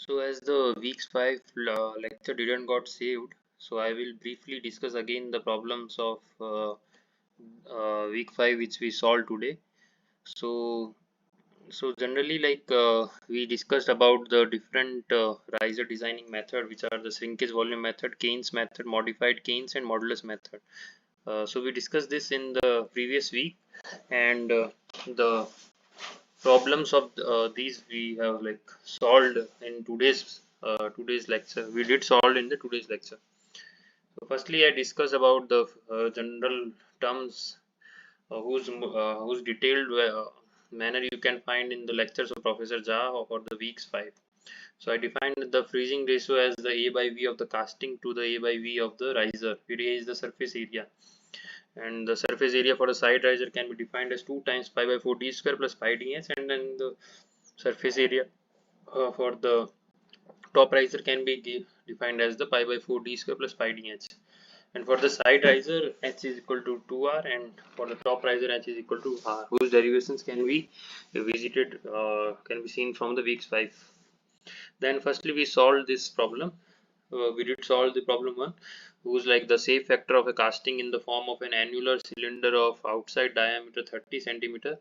So as the weeks 5 lecture didn't got saved, so I will briefly discuss again the problems of week 5 which we solved today. So generally we discussed about the different riser designing method, which are the shrinkage volume method, Keynes method, modified Keynes, and modulus method. So we discussed this in the previous week, and the problems of these we have solved in today's lecture. We did solve in the today's lecture. So firstly, I discussed about the general terms whose detailed manner you can find in the lectures of Professor Jha for the weeks 5. So I defined the freezing ratio as the A by V of the casting to the A by V of the riser. A is the surface area, and the surface area for the side riser can be defined as 2 times pi by 4 d square plus pi ds, and then the surface area for the top riser can be defined as the pi by 4 d square plus pi dh. And for the side riser, h is equal to 2r, and for the top riser, h is equal to r, whose derivations can be visited, can be seen from the weeks 5. Then firstly we solved this problem. We did solve the problem 1, whose like the shape factor of a casting in the form of an annular cylinder of outside diameter 30 centimeter,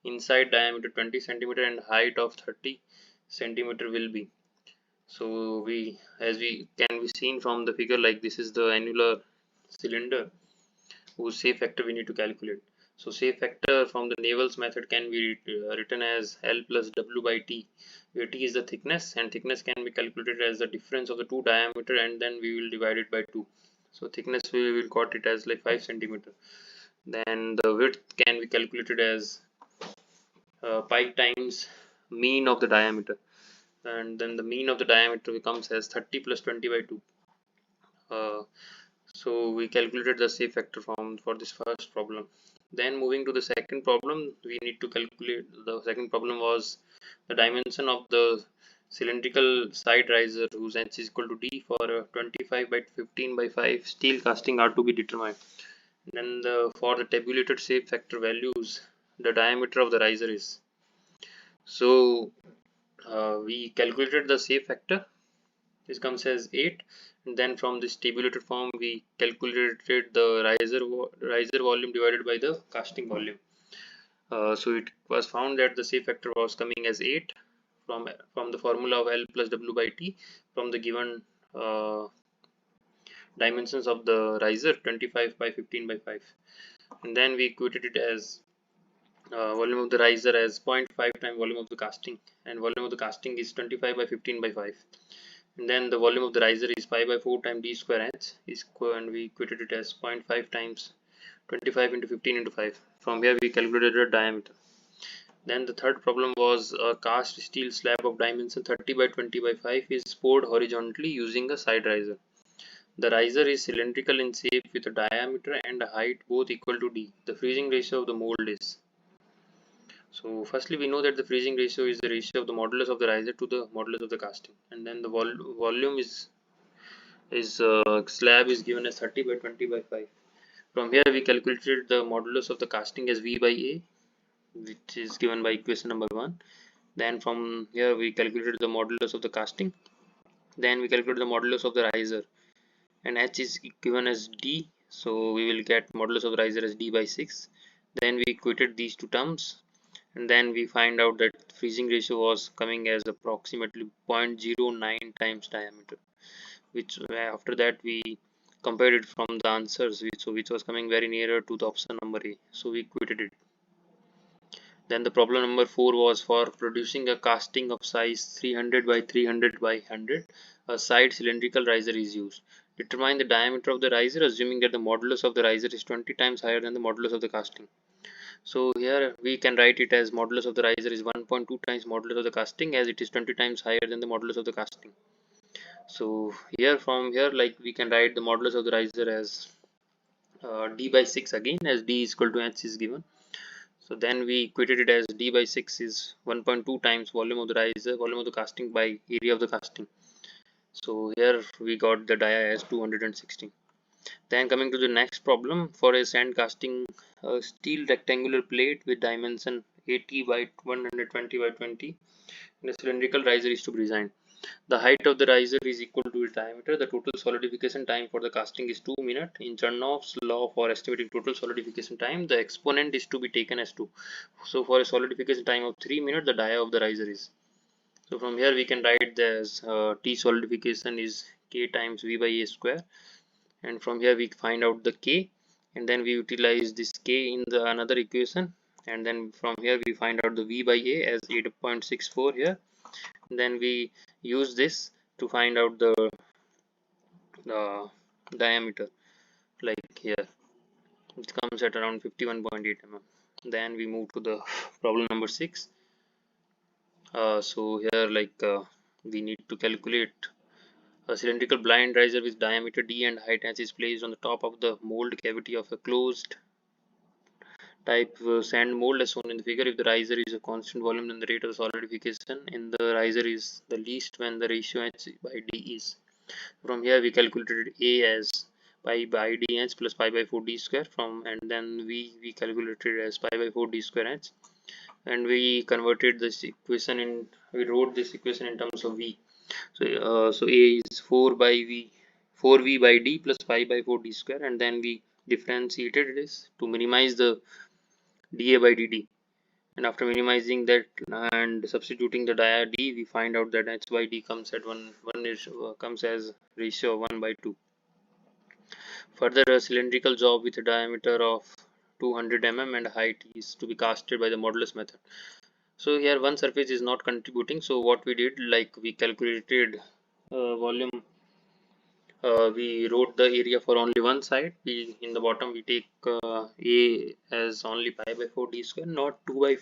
inside diameter 20 centimeter, and height of 30 centimeter will be. So we, as we can be seen from the figure, like this is the annular cylinder whose shape factor we need to calculate. So shape factor from the Naval's method can be written as L plus W by T, where T is the thickness, and thickness can be calculated as the difference of the two diameter, and then we will divide it by 2. So thickness we will got it as like 5 centimeter. Then the width can be calculated as pi times mean of the diameter, and then the mean of the diameter becomes as 30 plus 20 by 2. Uh, so we calculated the shape factor from for this first problem. Then moving to the second problem, we need to calculate. The second problem was the dimension of the cylindrical side riser whose h is equal to d for 25 by 15 by 5 steel casting are to be determined. Then for the tabulated shape factor values, the diameter of the riser is. So we calculated the shape factor. This comes as 8, and then from this tabulated form we calculated the riser volume divided by the casting volume. So it was found that the shape factor was coming as 8 from the formula of L plus W by T from the given dimensions of the riser 25 by 15 by 5, and then we equated it as volume of the riser as zero point 0.5 times volume of the casting, and volume of the casting is 25 by 15 by 5, and then the volume of the riser is pi by 4 times d square h is and we equated it as 0 0.5 times 25 into 15 into 5. From here we calculated the diameter. Then the third problem was a cast steel slab of dimension 30 by 20 by 5 is poured horizontally using a side riser. The riser is cylindrical in shape with a diameter and a height both equal to d. The freezing ratio of the mold is. So firstly we know that the freezing ratio is the ratio of the modulus of the riser to the modulus of the casting, and then the volume is slab is given as 30 by 20 by 5. From here we calculated the modulus of the casting as V by A, which is given by equation number 1. Then from here we calculated the modulus of the casting. Then we calculated the modulus of the riser, and H is given as D, so we will get modulus of the riser as D by 6. Then we equated these two terms, and then we find out that freezing ratio was coming as approximately 0.09 times diameter, which after that we compared it from the answers, which was coming very nearer to the option number A, so we quitted it. Then the problem number 4 was for producing a casting of size 300 by 300 by 100. A side cylindrical riser is used. Determine the diameter of the riser assuming that the modulus of the riser is 20 times higher than the modulus of the casting. So here we can write it as modulus of the riser is 1.2 times modulus of the casting, as it is 20 times higher than the modulus of the casting. So here from here we can write the modulus of the riser as d by 6 again, as d is equal to h is given. So then we equated it as d by 6 is 1.2 times volume of the riser, volume of the casting by area of the casting. So here we got the dia as 216. Then coming to the next problem, for a sand casting, a steel rectangular plate with dimension 80 by 120 by 20 and a cylindrical riser is to be designed. The height of the riser is equal to its diameter. The total solidification time for the casting is 2 minutes. In Chernov's law for estimating total solidification time, the exponent is to be taken as 2. So for a solidification time of 3 minutes, the dia of the riser is. So from here we can write this T solidification is K times V by A square, and from here we find out the K, and then we utilize this K in the another equation, and then from here we find out the V by A as 8.64 here. Then we use this to find out the diameter, like here it comes at around 51.8 mm. Then we move to the problem number 6. So here we need to calculate a cylindrical blind riser with diameter d and height h is placed on the top of the mold cavity of a closed type sand mold as shown in the figure. If the riser is a constant volume, then the rate of solidification in the riser is the least when the ratio h by d is. From here we calculated A as pi by dh plus pi by 4 d square, from and then we calculated as pi by 4 d square h, and we converted this equation in, we wrote this equation in terms of v. So A is 4v by d plus pi by 4 d square, and then we differentiated this to minimize the dA by dt, and after minimizing that and substituting the dia d, we find out that h by d comes at 1 is, comes as ratio of 1 by 2. Further, a cylindrical job with a diameter of 200 mm and height is to be casted by the modulus method. So here one surface is not contributing, so what we did, like we calculated volume, we wrote the area for only one side. We in the bottom we take A as only pi by 4 d square, not 2 by